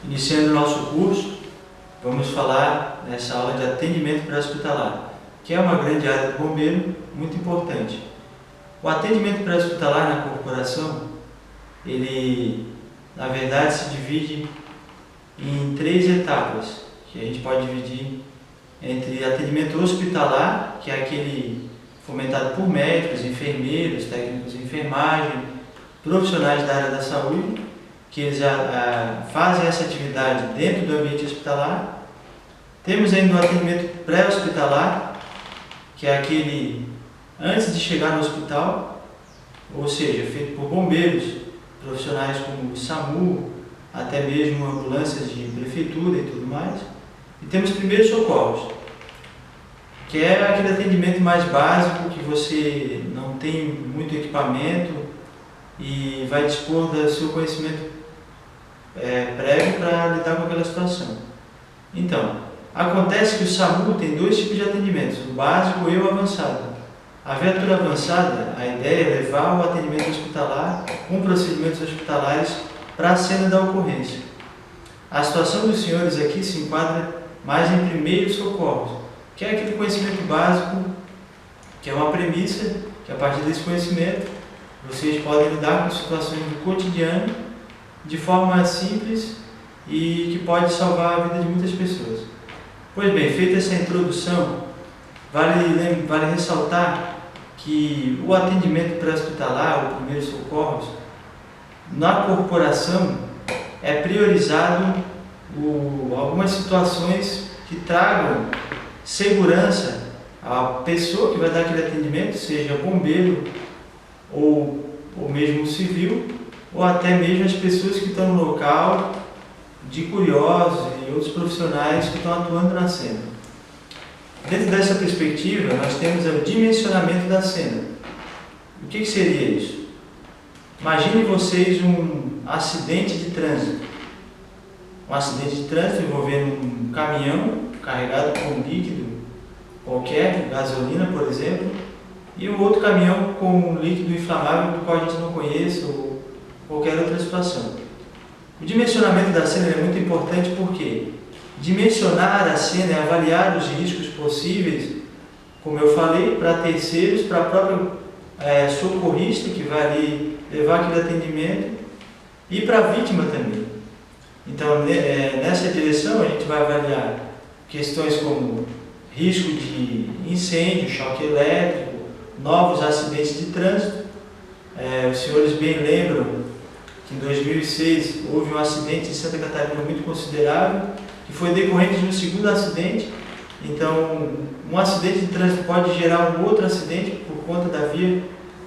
Iniciando o nosso curso, vamos falar nessa aula de atendimento pré-hospitalar, que é uma grande área do bombeiro, muito importante. O atendimento pré-hospitalar na corporação, ele, na verdade, se divide em 3 etapas, que a gente pode dividir entre atendimento hospitalar, que é aquele fomentado por médicos, enfermeiros, técnicos de enfermagem, profissionais da área da saúde, que eles fazem essa atividade dentro do ambiente hospitalar. Temos ainda o atendimento pré-hospitalar, que é aquele antes de chegar no hospital, ou seja, feito por bombeiros, profissionais como o SAMU, até mesmo ambulâncias de prefeitura e tudo mais. E temos primeiros socorros, que é aquele atendimento mais básico, que você não tem muito equipamento e vai dispor do seu conhecimento prévio para lidar com aquela situação. Então, acontece que o SAMU tem 2 tipos de atendimentos, o básico e o avançado. A viatura avançada, a ideia é levar o atendimento hospitalar com procedimentos hospitalares para a cena da ocorrência. A situação dos senhores aqui se enquadra mais em primeiros socorros, que é aquele conhecimento básico, que é uma premissa, que a partir desse conhecimento vocês podem lidar com situações do cotidiano de forma simples e que pode salvar a vida de muitas pessoas. Pois bem, feita essa introdução, vale ressaltar que o atendimento pré-hospitalar, o primeiros socorros, na corporação é priorizado algumas situações que tragam segurança à pessoa que vai dar aquele atendimento, seja bombeiro ou mesmo civil, ou até mesmo as pessoas que estão no local, de curiosos e outros profissionais que estão atuando na cena. Dentro dessa perspectiva, nós temos o dimensionamento da cena. O que seria isso? Imagine vocês um acidente de trânsito. Um acidente de trânsito envolvendo um caminhão carregado com líquido qualquer, gasolina, por exemplo, e um outro caminhão com um líquido inflamável do qual a gente não conhece, ou qualquer outra situação. O dimensionamento da cena é muito importante porque dimensionar a cena é avaliar os riscos possíveis, como eu falei, para terceiros, para a própria socorrista que vai ali levar aquele atendimento e para a vítima também. Então, nessa direção, a gente vai avaliar questões como risco de incêndio, choque elétrico, novos acidentes de trânsito. Os senhores bem lembram que em 2006 houve um acidente em Santa Catarina muito considerável, que foi decorrente de um segundo acidente. Então, um acidente de trânsito pode gerar um outro acidente por conta da via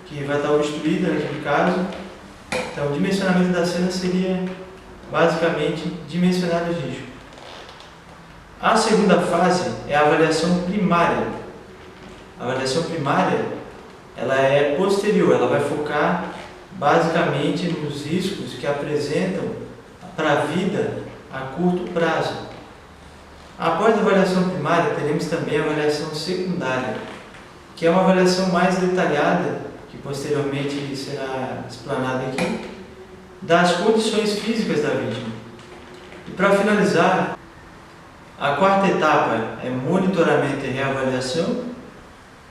que vai estar obstruída naquele caso. Então, o dimensionamento da cena seria basicamente dimensionar os riscos. A segunda fase é a avaliação primária. A avaliação primária, ela é posterior, ela vai focar basicamente nos riscos que apresentam para a vida a curto prazo. Após a avaliação primária, teremos também a avaliação secundária, que é uma avaliação mais detalhada, que posteriormente será explanada aqui, das condições físicas da vítima. E para finalizar, a quarta etapa é monitoramento e reavaliação,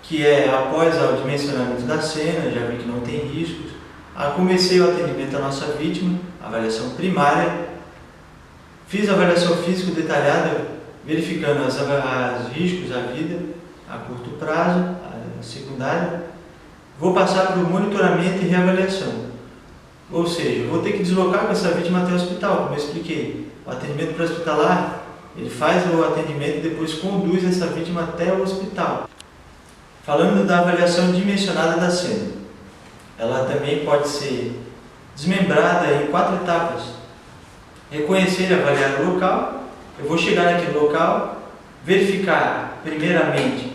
que é após o dimensionamento da cena, já vi que não tem riscos, comecei o atendimento à nossa vítima, avaliação primária, fiz a avaliação física detalhada, verificando os riscos à vida a curto prazo, a secundária. Vou passar para o monitoramento e reavaliação, ou seja, vou ter que deslocar com essa vítima até o hospital, como eu expliquei. O atendimento pré-hospitalar, ele faz o atendimento e depois conduz essa vítima até o hospital. Falando da avaliação dimensionada da cena, ela também pode ser desmembrada em 4 etapas. Reconhecer e avaliar o local. Eu vou chegar naquele local, verificar primeiramente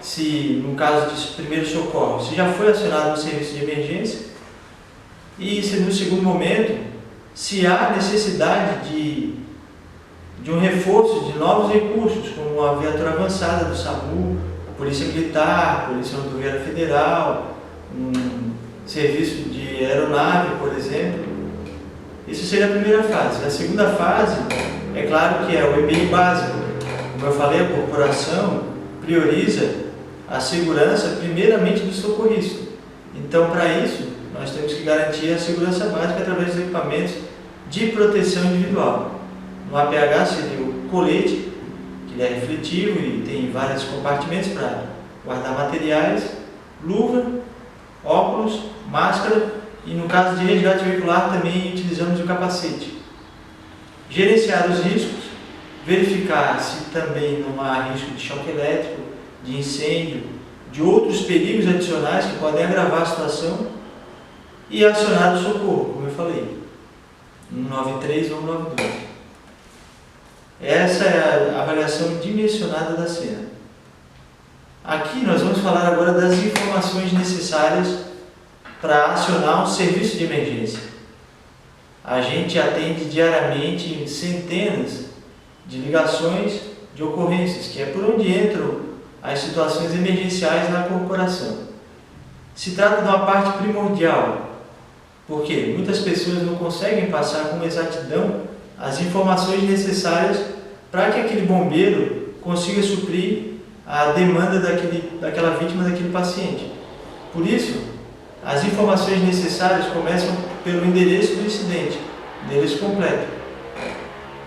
se, no caso de primeiro socorro, se já foi acionado o serviço de emergência e, se no segundo momento, se há necessidade de um reforço de novos recursos, como a viatura avançada do SAMU, Polícia Militar, Polícia Rodoviária Federal, um serviço de aeronave, por exemplo. Isso seria a primeira fase. A segunda fase, é claro que é o EPI básico. Como eu falei, a corporação prioriza a segurança primeiramente do socorrista. Então, para isso, nós temos que garantir a segurança básica através dos equipamentos de proteção individual. No APH seria o colete, que ele é refletivo e tem vários compartimentos para guardar materiais, luva, óculos, máscara e no caso de resgate veicular também utilizamos o capacete. Gerenciar os riscos, verificar se também não há risco de choque elétrico, de incêndio, de outros perigos adicionais que podem agravar a situação e acionar o socorro, como eu falei, 193 ou 192. Essa é a avaliação dimensionada da cena. Aqui nós vamos falar agora das informações necessárias para acionar um serviço de emergência. A gente atende diariamente centenas de ligações de ocorrências, que é por onde entram as situações emergenciais na corporação. Se trata de uma parte primordial, porque muitas pessoas não conseguem passar com exatidão as informações necessárias para que aquele bombeiro consiga suprir a demanda daquela vítima, daquele paciente. Por isso, as informações necessárias começam pelo endereço do incidente, endereço completo.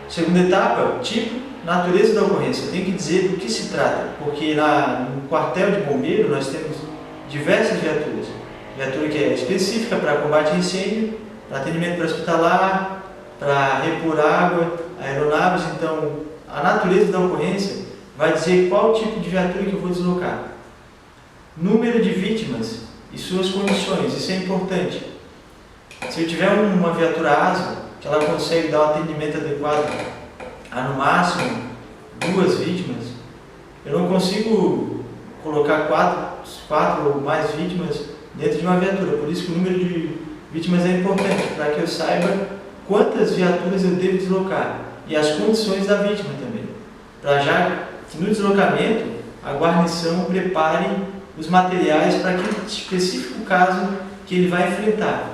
Segunda etapa, tipo, natureza da ocorrência. Tem que dizer do que se trata, porque no quartel de bombeiro nós temos diversas viaturas. Viatura que é específica para combate a incêndio, para atendimento pré-hospitalar, para repor água, aeronaves. Então, a natureza da ocorrência vai dizer qual tipo de viatura que eu vou deslocar. Número de vítimas e suas condições, isso é importante. Se eu tiver uma viatura ASA, que ela consegue dar um atendimento adequado a no máximo 2 vítimas, eu não consigo colocar quatro ou mais vítimas dentro de uma viatura. Por isso que o número de vítimas é importante, para que eu saiba quantas viaturas eu devo deslocar e as condições da vítima também. Para já que no deslocamento a guarnição prepare os materiais para aquele específico caso que ele vai enfrentar.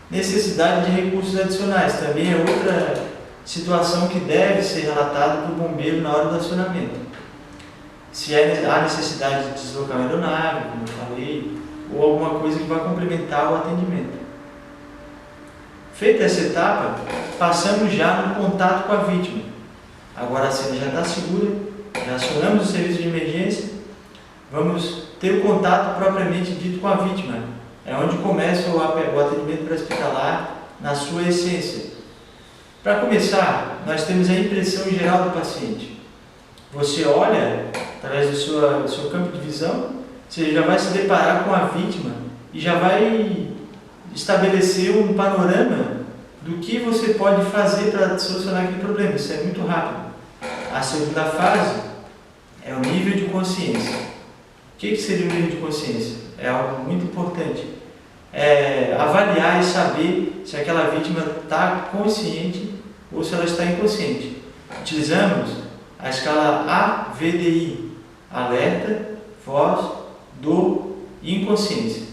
Necessidade de recursos adicionais também é outra situação que deve ser relatada para o bombeiro na hora do acionamento. Se há necessidade de deslocar uma aeronave, como eu falei, ou alguma coisa que vai complementar o atendimento. Feita essa etapa, passamos já no contato com a vítima. Agora a cena já está segura, já acionamos o serviço de emergência, vamos ter o contato propriamente dito com a vítima. É onde começa o atendimento pré-hospitalar na sua essência. Para começar, nós temos a impressão geral do paciente. Você olha através do seu campo de visão, você já vai se deparar com a vítima e já vai estabelecer um panorama do que você pode fazer para solucionar aquele problema. Isso é muito rápido. A segunda fase é o nível de consciência. O que seria o nível de consciência? É algo muito importante. É avaliar e saber se aquela vítima está consciente ou se ela está inconsciente. Utilizamos a escala AVDI, alerta, voz, dor e inconsciência.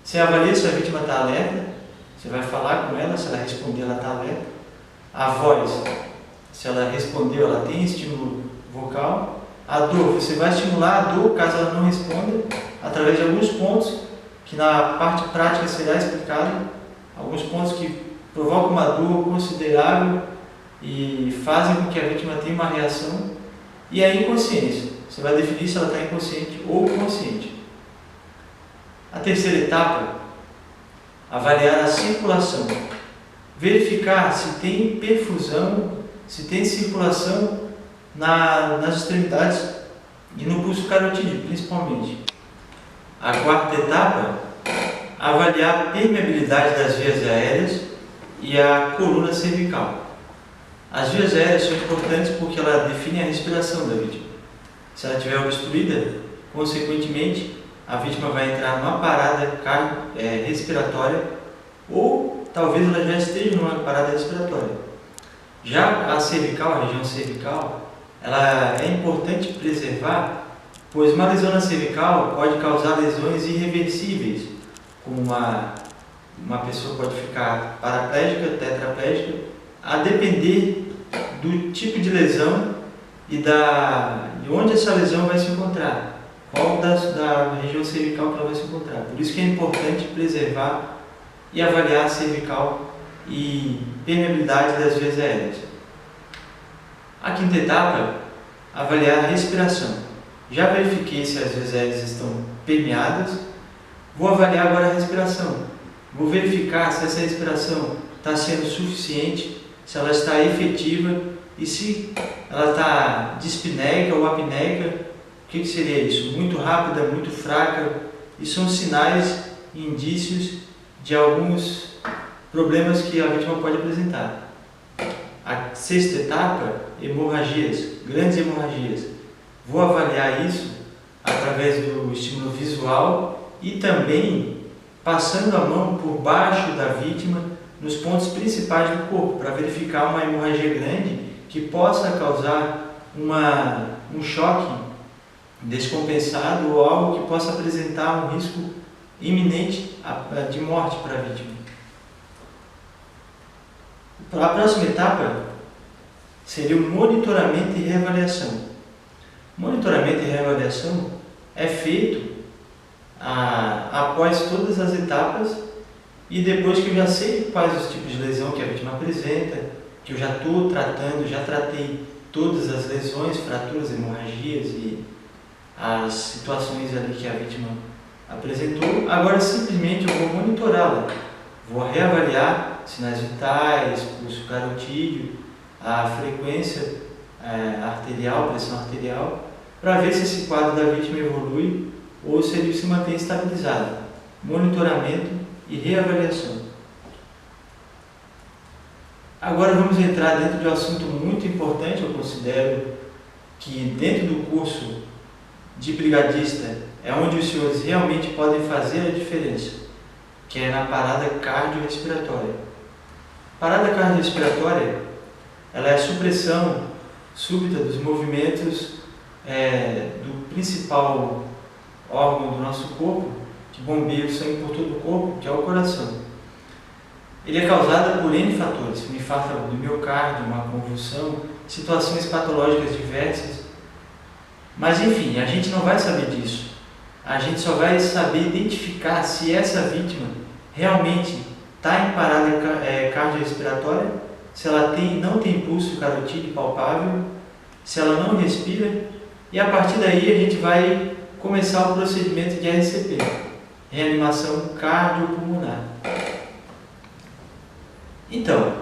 Você avalia se a vítima está alerta, você vai falar com ela, se ela responder, ela está alerta. A voz, se ela respondeu, ela tem estímulo vocal. A dor, você vai estimular a dor caso ela não responda, através de alguns pontos que na parte prática será explicado, alguns pontos que provocam uma dor considerável e fazem com que a vítima tenha uma reação. E a inconsciência, você vai definir se ela está inconsciente ou consciente. A terceira etapa, avaliar a circulação, verificar se tem perfusão, se tem circulação nas extremidades e no pulso carotídeo, principalmente. A quarta etapa, avaliar a permeabilidade das vias aéreas e a coluna cervical. As vias aéreas são importantes porque ela define a respiração da vítima. Se ela estiver obstruída, consequentemente, a vítima vai entrar numa parada respiratória ou talvez ela já esteja numa parada respiratória. Já a cervical, a região cervical, ela é importante preservar, pois uma lesão na cervical pode causar lesões irreversíveis, como uma uma pessoa pode ficar paraplégica, tetraplégica, a depender do tipo de lesão e de onde essa lesão vai se encontrar, qual da região cervical que ela vai se encontrar. Por isso que é importante preservar e avaliar a cervical e permeabilidade das vias aéreas. A quinta etapa, avaliar a respiração. Já verifiquei se as vias aéreas estão permeadas, vou avaliar agora a respiração. Vou verificar se essa respiração está sendo suficiente, se ela está efetiva e se ela está dispneica ou apneica. O que seria isso? Muito rápida, muito fraca? Isso são sinais e indícios de alguns problemas que a vítima pode apresentar. A sexta etapa, hemorragias, grandes hemorragias. Vou avaliar isso através do estímulo visual e também passando a mão por baixo da vítima nos pontos principais do corpo para verificar uma hemorragia grande que possa causar um choque descompensado ou algo que possa apresentar um risco iminente de morte para a vítima. A próxima etapa seria o monitoramento e reavaliação. Monitoramento e reavaliação é feito após todas as etapas e depois que eu já sei quais os tipos de lesão que a vítima apresenta, que eu já estou tratando, já tratei todas as lesões, fraturas, hemorragias e as situações ali que a vítima apresentou. Agora simplesmente eu vou monitorá-la, vou reavaliar sinais vitais, pulso carotídeo, a frequência arterial, pressão arterial, para ver se esse quadro da vítima evolui ou se ele se mantém estabilizado. Monitoramento e reavaliação. Agora vamos entrar dentro de um assunto muito importante. Eu considero que dentro do curso de brigadista é onde os senhores realmente podem fazer a diferença, que é na parada cardiorrespiratória. Parada cardiorrespiratória, ela é a supressão súbita dos movimentos do principal órgão do nosso corpo, que bombeia o sangue por todo o corpo, que é o coração. Ele é causado por N fatores, um infarto do miocárdio, uma convulsão, situações patológicas diversas. Mas enfim, a gente não vai saber disso. A gente só vai saber identificar se essa vítima realmente está em parada cardiorrespiratória, se ela não tem pulso carotídeo palpável, se ela não respira, e a partir daí a gente vai começar o procedimento de RCP, reanimação cardiopulmonar. Então,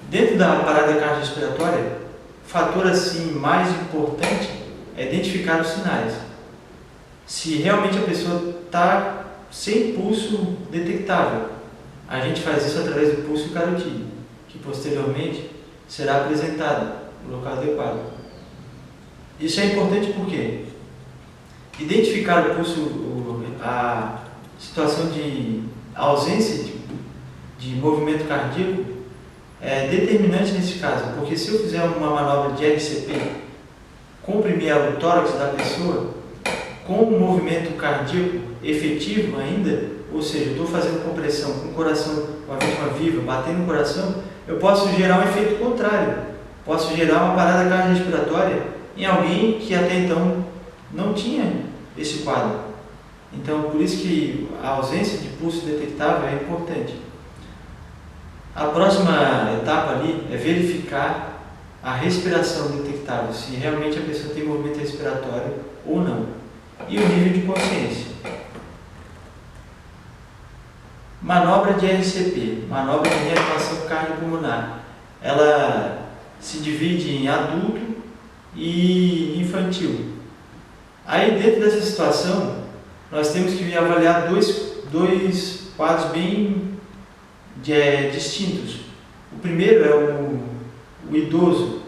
dentro da parada cardiorrespiratória, o fator assim mais importante é identificar os sinais. Se realmente a pessoa está sem pulso detectável, a gente faz isso através do pulso carotídeo, que posteriormente será apresentado no local adequado. Isso é importante porque identificar o pulso, a situação de ausência de movimento cardíaco é determinante nesse caso, porque se eu fizer uma manobra de RCP, comprimir o tórax da pessoa com um movimento cardíaco efetivo ainda, ou seja, eu estou fazendo compressão com o coração, com a vítima viva, batendo no coração, eu posso gerar um efeito contrário, posso gerar uma parada cardiorrespiratória em alguém que até então não tinha esse quadro. Então, por isso que a ausência de pulso detectável é importante. A próxima etapa ali é verificar a respiração detectável, se realmente a pessoa tem movimento respiratório ou não, e o nível de consciência. Manobra de RCP, manobra de reanimação cardiopulmonar. Ela se divide em adulto e infantil. Aí, dentro dessa situação, nós temos que avaliar dois quadros bem distintos. O primeiro é o idoso.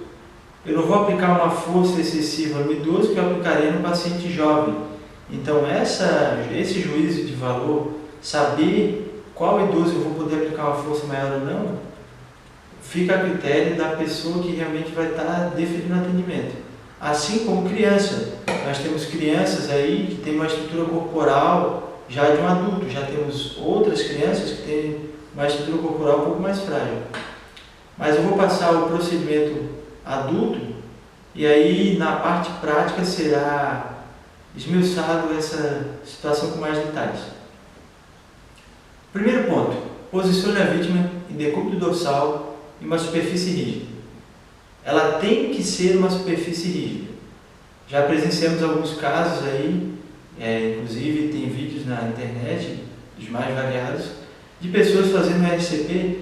Eu não vou aplicar uma força excessiva no idoso que eu aplicaria no paciente jovem. Então, esse juízo de valor, saber qual idoso eu vou poder aplicar uma força maior ou não, fica a critério da pessoa que realmente vai estar definindo o atendimento. Assim como criança. Nós temos crianças aí que têm uma estrutura corporal já de um adulto. Já temos outras crianças que têm uma estrutura corporal um pouco mais frágil. Mas eu vou passar o procedimento adulto e aí na parte prática será esmiuçado essa situação com mais detalhes. Primeiro ponto, posicione a vítima em decúbito dorsal em uma superfície rígida. Ela tem que ser uma superfície rígida. Já presenciamos alguns casos aí, inclusive tem vídeos na internet, dos mais variados, de pessoas fazendo RCP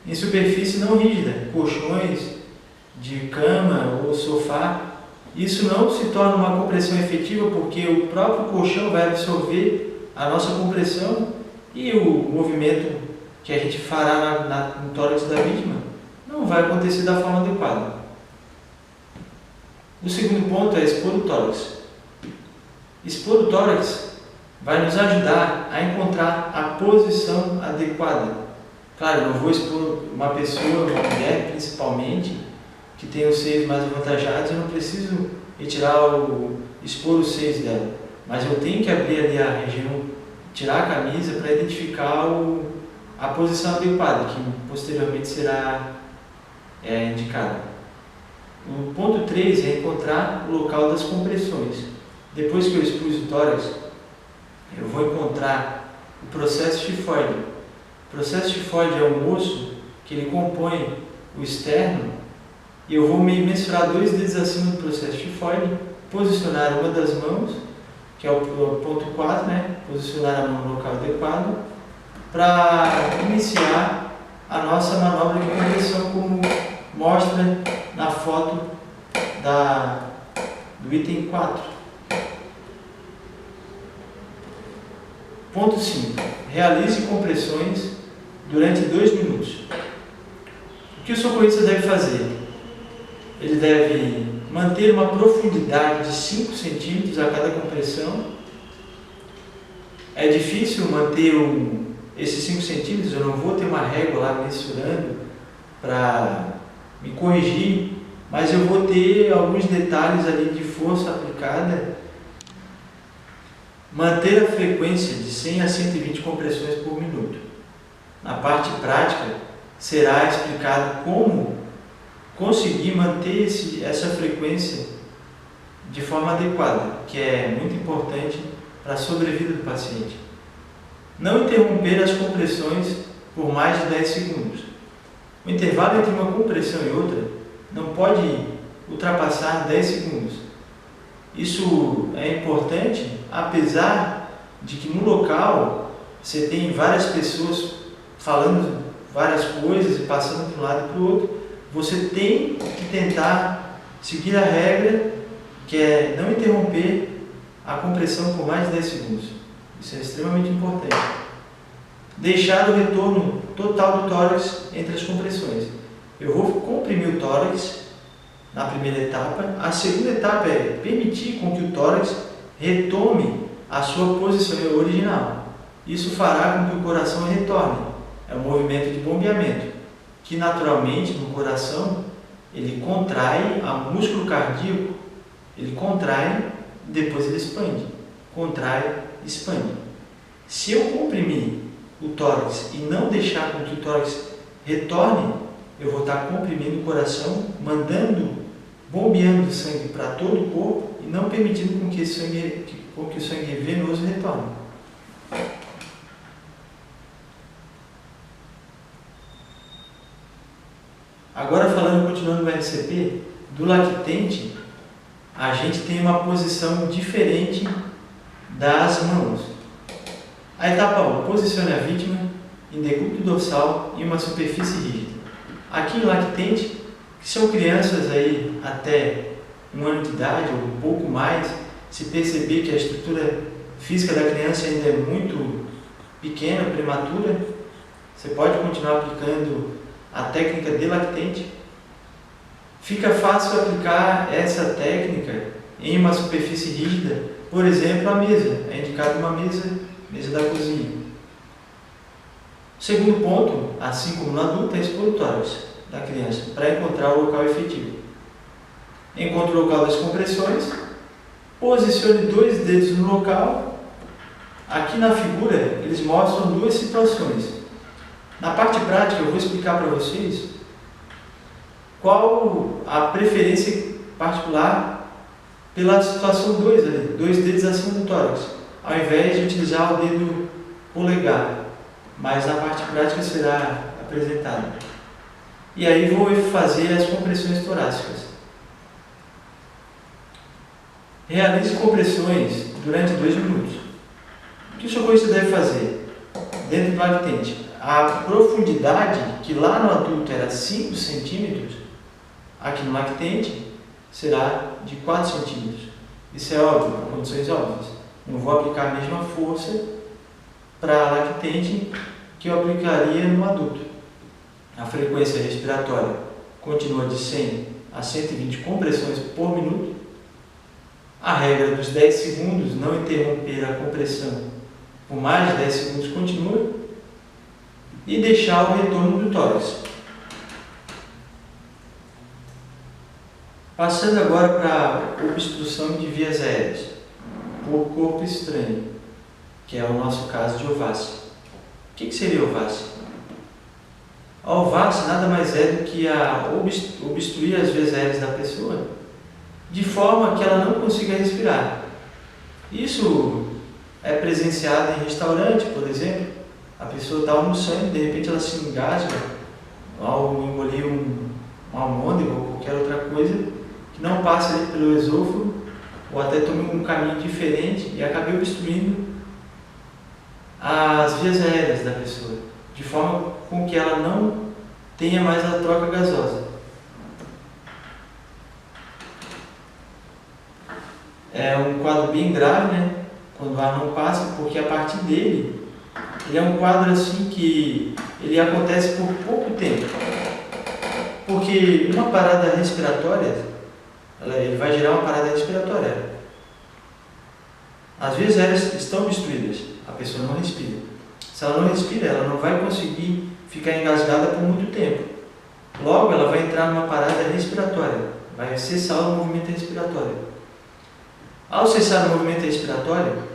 em superfície não rígida, colchões de cama ou sofá. Isso não se torna uma compressão efetiva porque o próprio colchão vai absorver a nossa compressão e o movimento que a gente fará no tórax da vítima não vai acontecer da forma adequada. O segundo ponto é expor o tórax. Expor o tórax vai nos ajudar a encontrar a posição adequada. Claro, eu não vou expor uma pessoa, uma mulher principalmente, que tem os seios mais avantajados, eu não preciso expor os seios dela. Mas eu tenho que abrir ali a região, tirar a camisa para identificar a posição adequada, que posteriormente será indicada. O ponto 3 é encontrar o local das compressões. Depois que eu expus o tórax, eu vou encontrar o processo tifoide. O processo tifoide é um osso que ele compõe o externo e eu vou mensurar 2 dedos acima do processo tifoide, posicionar uma das mãos, que é o ponto 4, posicionar a mão no local adequado, para iniciar a nossa manobra de compressão, como mostra na foto do item 4. Ponto 5. Realize compressões durante 2 minutos. O que o socorrista deve fazer? Ele deve manter uma profundidade de 5 centímetros a cada compressão. É difícil manter esses 5 centímetros, eu não vou ter uma régua lá mensurando para me corrigir, mas eu vou ter alguns detalhes ali de força aplicada. Manter a frequência de 100 a 120 compressões por minuto. Na parte prática, será explicado como conseguir manter essa frequência de forma adequada, que é muito importante para a sobrevida do paciente. Não interromper as compressões por mais de 10 segundos. O intervalo entre uma compressão e outra não pode ultrapassar 10 segundos. Isso é importante, apesar de que no local você tem várias pessoas falando várias coisas e passando de um lado para o outro. Você tem que tentar seguir a regra, que é não interromper a compressão por mais de 10 segundos. Isso é extremamente importante. Deixar o retorno total do tórax entre as compressões. Eu vou comprimir o tórax na primeira etapa. A segunda etapa é permitir com que o tórax retome a sua posição original. Isso fará com que o coração retorne. É um movimento de bombeamento, que naturalmente no coração ele contrai, o músculo cardíaco ele contrai, depois ele expande. Contrai, expande. Se eu comprimir o tórax e não deixar com que o tórax retorne, eu vou estar comprimindo o coração, bombeando sangue para todo o corpo e não permitindo com que o sangue venoso retorne. Agora continuando no RCP, do lactente, a gente tem uma posição diferente das mãos. A etapa 1, posicione a vítima em decúbito dorsal em uma superfície rígida. Aqui em lactente, que são crianças aí até 1 ano de idade ou um pouco mais, se perceber que a estrutura física da criança ainda é muito pequena, prematura, você pode continuar aplicando a técnica de lactente. Fica fácil aplicar essa técnica em uma superfície rígida, por exemplo, a mesa. É indicado uma mesa da cozinha. O segundo ponto, assim como no adulto, é expor o tórax da criança para encontrar o local efetivo. Encontre o local das compressões, posicione 2 dedos no local, Aqui na figura, eles mostram duas situações. Na parte prática, eu vou explicar para vocês qual a preferência particular pela situação 2 ali, 2 dedos acima do tórax, ao invés de utilizar o dedo polegar, mas na parte prática será apresentada. E aí vou fazer as compressões torácicas. Realize compressões durante 2 minutos. O que o socorrista deve fazer dentro do lactente? A profundidade, que lá no adulto era 5 centímetros, aqui no lactente será de 4 centímetros. Isso é óbvio, por condições óbvias. Não vou aplicar a mesma força para lactente que eu aplicaria no adulto. A frequência respiratória continua de 100 a 120 compressões por minuto. A regra dos 10 segundos, não interromper a compressão por mais de 10 segundos, continua. E deixar o retorno do tórax. Passando agora para a obstrução de vias aéreas por corpo estranho, que é o nosso caso de ovácea. O que seria ovácea? A ovácea nada mais é do que obstruir as vias aéreas da pessoa de forma que ela não consiga respirar. Isso é presenciado em restaurante, por exemplo. A pessoa está almoçando e de repente ela se engasga ao engolir um almôndega ou qualquer outra coisa que não passa ali pelo esôfago, ou até toma um caminho diferente e acaba obstruindo as vias aéreas da pessoa, de forma com que ela não tenha mais a troca gasosa. É um quadro bem grave, né? Quando o ar não passa, porque a partir dele, ele é um quadro assim que ele acontece por pouco tempo. Porque uma parada respiratória, ele vai gerar uma parada respiratória. As vias aéreas estão obstruídas, a pessoa não respira. Se ela não respira, ela não vai conseguir ficar engasgada por muito tempo. Logo, ela vai entrar numa parada respiratória, vai cessar o movimento respiratório. Ao cessar o movimento respiratório,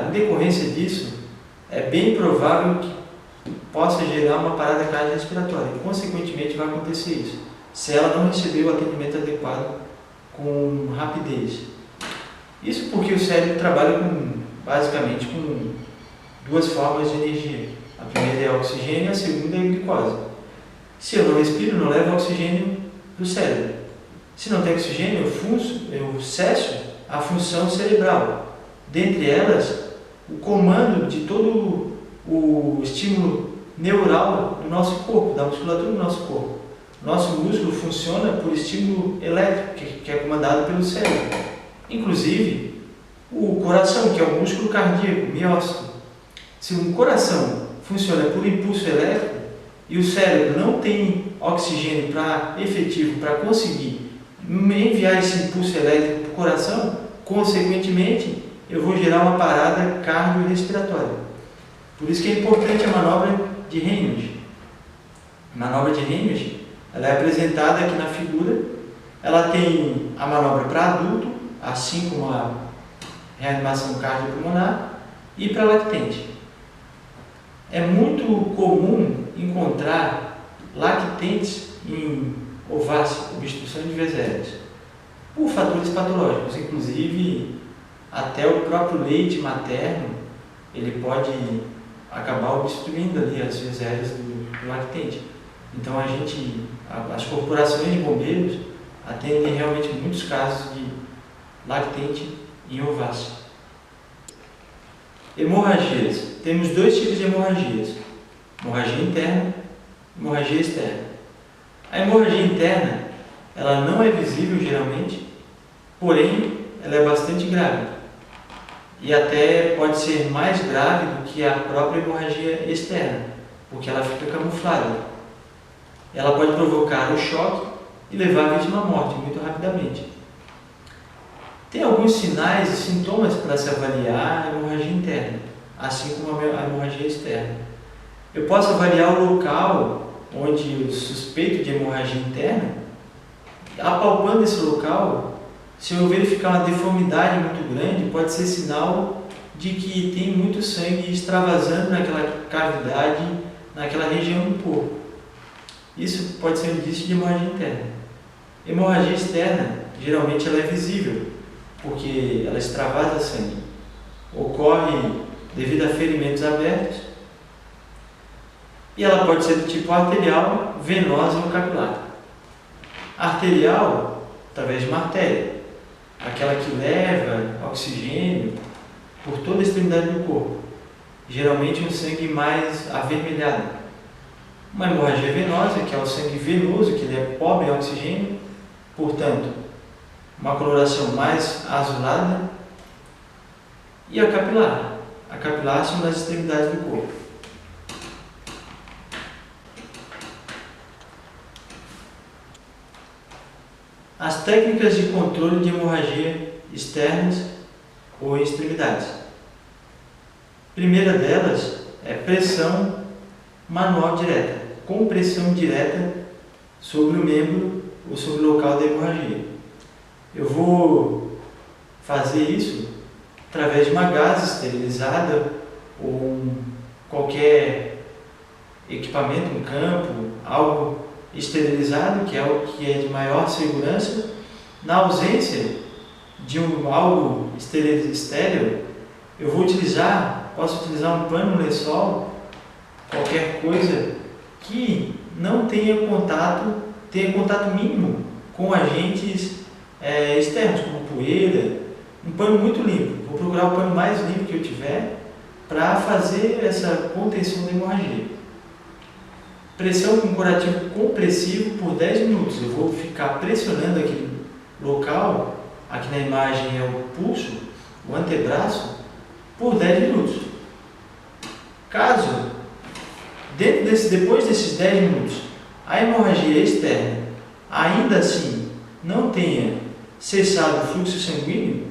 em decorrência disso, é bem provável que possa gerar uma parada cardiorrespiratória e, consequentemente, vai acontecer isso, se ela não receber o atendimento adequado com rapidez. Isso porque o cérebro trabalha basicamente com 2 formas de energia. A primeira é o oxigênio e a segunda é a glicose. Se eu não respiro, não levo oxigênio para o cérebro. Se não tem oxigênio, eu cesso a função cerebral. Dentre elas, o comando de todo o estímulo neural do nosso corpo, da musculatura do nosso corpo. Nosso músculo funciona por estímulo elétrico, que é comandado pelo cérebro. Inclusive, o coração, que é o músculo cardíaco, miócito. Se um coração funciona por impulso elétrico e o cérebro não tem oxigênio efetivo para conseguir enviar esse impulso elétrico para o coração, consequentemente, eu vou gerar uma parada cardiorrespiratória. Por isso que é importante a manobra de Raynaud. A manobra de Raynaud, ela é apresentada aqui na figura. Ela tem a manobra para adulto, assim como a reanimação cardiopulmonar, e para lactente. É muito comum encontrar lactentes em ovácea, obstrução de vias aéreas, por fatores patológicos, inclusive até o próprio leite materno, ele pode acabar obstruindo ali as vias aéreas do lactente. Então as corporações de bombeiros atendem realmente muitos casos de lactente em ovácea. Hemorragias. Temos 2 tipos de hemorragias: hemorragia interna e hemorragia externa. A hemorragia interna, ela não é visível geralmente, porém ela é bastante grave e até pode ser mais grave do que a própria hemorragia externa, porque ela fica camuflada. Ela pode provocar o choque e levar a vítima à morte muito rapidamente. Tem alguns sinais e sintomas para se avaliar a hemorragia interna, assim como a hemorragia externa. Eu posso avaliar o local onde eu suspeito de hemorragia interna. Apalpando esse local, se eu verificar uma deformidade muito grande, pode ser sinal de que tem muito sangue extravasando naquela cavidade, naquela região do corpo. Isso pode ser um indício de hemorragia interna. Hemorragia externa, geralmente ela é visível, porque ela extravasa sangue. Ocorre devido a ferimentos abertos e ela pode ser do tipo arterial, venosa ou capilar. Arterial, através de uma artéria, aquela que leva oxigênio por toda a extremidade do corpo, geralmente um sangue mais avermelhado. Uma hemorragia venosa, que é o sangue venoso, que ele é pobre em oxigênio, portanto, uma coloração mais azulada. E a capilar são nas extremidades do corpo. As técnicas de controle de hemorragia externas ou em extremidades. A primeira delas é pressão manual direta, compressão direta sobre o membro ou sobre o local da hemorragia. Eu vou fazer isso através de uma gase esterilizada ou qualquer equipamento, um campo, algo esterilizado, que é o que é de maior segurança. Na ausência de algo estéril, eu posso utilizar um pano, um lençol, qualquer coisa que não tenha contato mínimo com agentes externos, como poeira, um pano muito limpo. Vou procurar o pano mais limpo que eu tiver para fazer essa contenção da hemorragia. Pressão com curativo compressivo por 10 minutos. Eu vou ficar pressionando aquele local, aqui na imagem é o pulso, o antebraço, por 10 minutos. Caso, depois desses 10 minutos, a hemorragia externa ainda assim não tenha cessado o fluxo sanguíneo,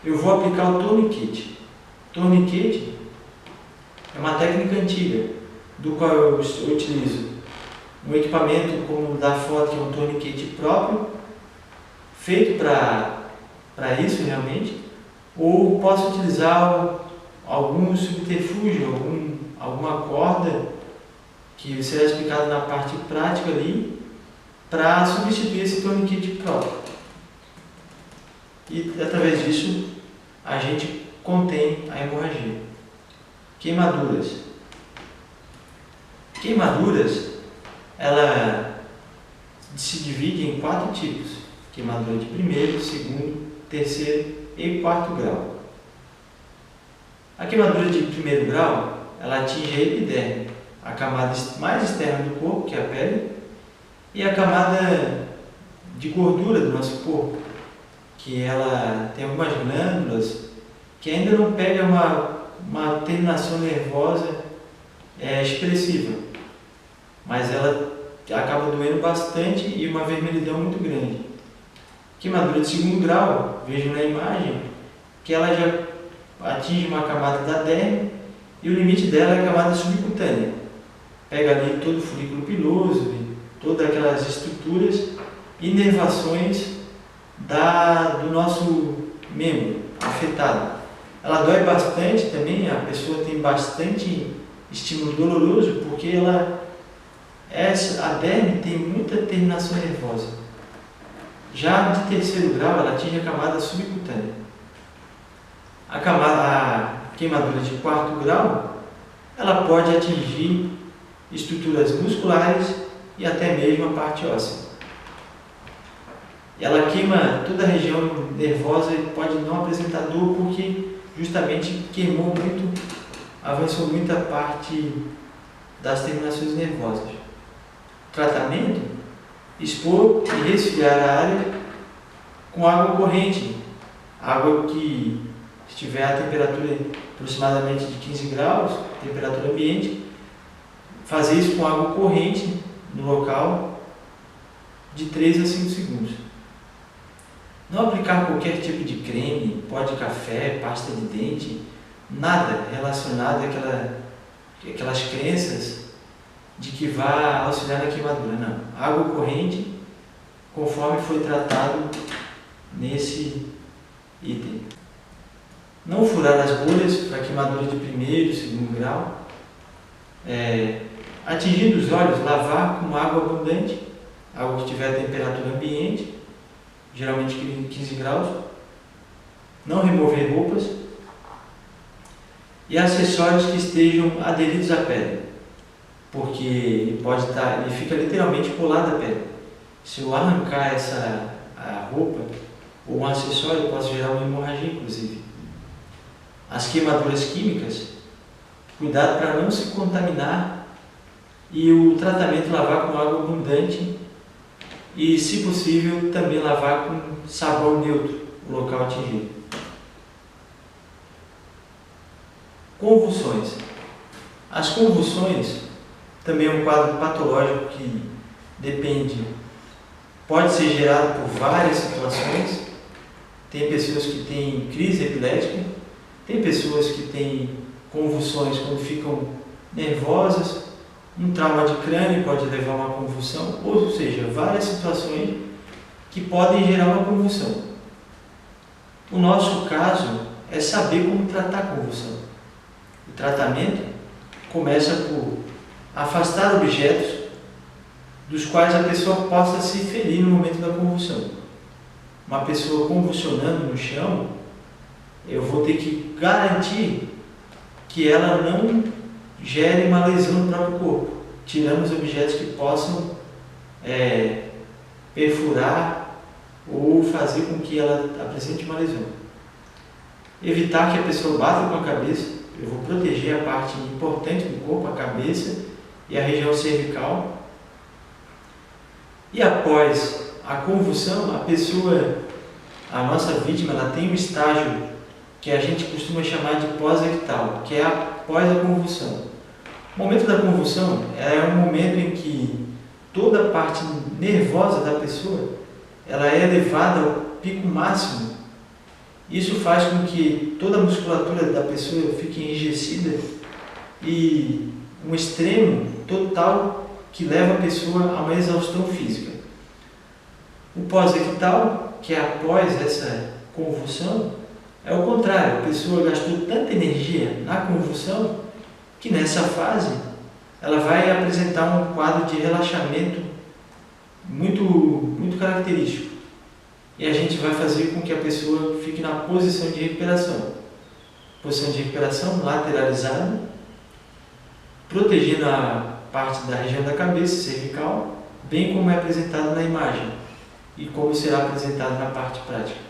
eu vou aplicar o torniquete. Torniquete é uma técnica antiga, do qual eu utilizo um equipamento como o da foto, que é um torniquete próprio, feito para isso realmente, ou posso utilizar algum subterfúgio, alguma corda, que será explicado na parte prática ali, para substituir esse torniquete próprio. E através disso a gente contém a hemorragia. Queimaduras. Queimaduras, ela se divide em 4 tipos: queimadura de primeiro, segundo, terceiro e quarto grau. A queimadura de primeiro grau, ela atinge a epiderme, a camada mais externa do corpo, que é a pele, e a camada de gordura do nosso corpo, que ela tem algumas glândulas que ainda não pega uma terminação nervosa expressiva, mas ela acaba doendo bastante e uma vermelhidão muito grande. Queimadura de segundo grau, vejam na imagem que ela já atinge uma camada da derme e o limite dela é a camada subcutânea. Pega ali todo o folículo piloso, todas aquelas estruturas e inervações do nosso membro afetado. Ela dói bastante também, a pessoa tem bastante estímulo doloroso, porque a derme tem muita terminação nervosa. Já de terceiro grau, ela atinge a camada subcutânea. A queimadura de quarto grau, ela pode atingir estruturas musculares e até mesmo a parte óssea. Ela queima toda a região nervosa e pode não apresentar dor, porque justamente queimou muito, avançou muito a parte das terminações nervosas. Tratamento: expor e resfriar a área com água corrente, água que estiver a temperatura aproximadamente de 15 graus, temperatura ambiente, fazer isso com água corrente no local de 3 a 5 segundos. Não aplicar qualquer tipo de creme, pó de café, pasta de dente, nada relacionado àquelas crenças de que vá auxiliar na queimadura. Não. Água corrente, conforme foi tratado nesse item. Não furar as bolhas para queimadura de primeiro, segundo grau. Atingindo os olhos, lavar com água abundante, água que tiver a temperatura ambiente, geralmente 15 graus. Não remover roupas e acessórios que estejam aderidos à pele, porque ele fica literalmente colado à pele. Se eu arrancar a roupa ou um acessório, eu posso gerar uma hemorragia, inclusive. As queimaduras químicas, cuidado para não se contaminar, e o tratamento lavar com água abundante e, se possível, também lavar com sabão neutro o local atingido. Convulsões. As convulsões também é um quadro patológico que pode ser gerado por várias situações. Tem pessoas que têm crise epilética, tem pessoas que têm convulsões quando ficam nervosas, um trauma de crânio pode levar a uma convulsão, ou seja, várias situações que podem gerar uma convulsão. O nosso caso é saber como tratar a convulsão. O tratamento começa por afastar objetos dos quais a pessoa possa se ferir no momento da convulsão. Uma pessoa convulsionando no chão, eu vou ter que garantir que ela não gere uma lesão no próprio corpo, tirando os objetos que possam perfurar ou fazer com que ela apresente uma lesão. Evitar que a pessoa bata com a cabeça. Eu vou proteger a parte importante do corpo, a cabeça e a região cervical. E após a convulsão, a nossa vítima, ela tem um estágio que a gente costuma chamar de pós-ictal, que é após a convulsão. O momento da convulsão é um momento em que toda a parte nervosa da pessoa ela é elevada ao pico máximo. Isso faz com que toda a musculatura da pessoa fique enrijecida e um extremo total que leva a pessoa a uma exaustão física. O pós-ictal, que é após essa convulsão, é o contrário. A pessoa gastou tanta energia na convulsão que nessa fase ela vai apresentar um quadro de relaxamento muito, muito característico. E a gente vai fazer com que a pessoa fique na posição de recuperação. Posição de recuperação lateralizada, protegendo a parte da região da cabeça, cervical, bem como é apresentado na imagem e como será apresentado na parte prática.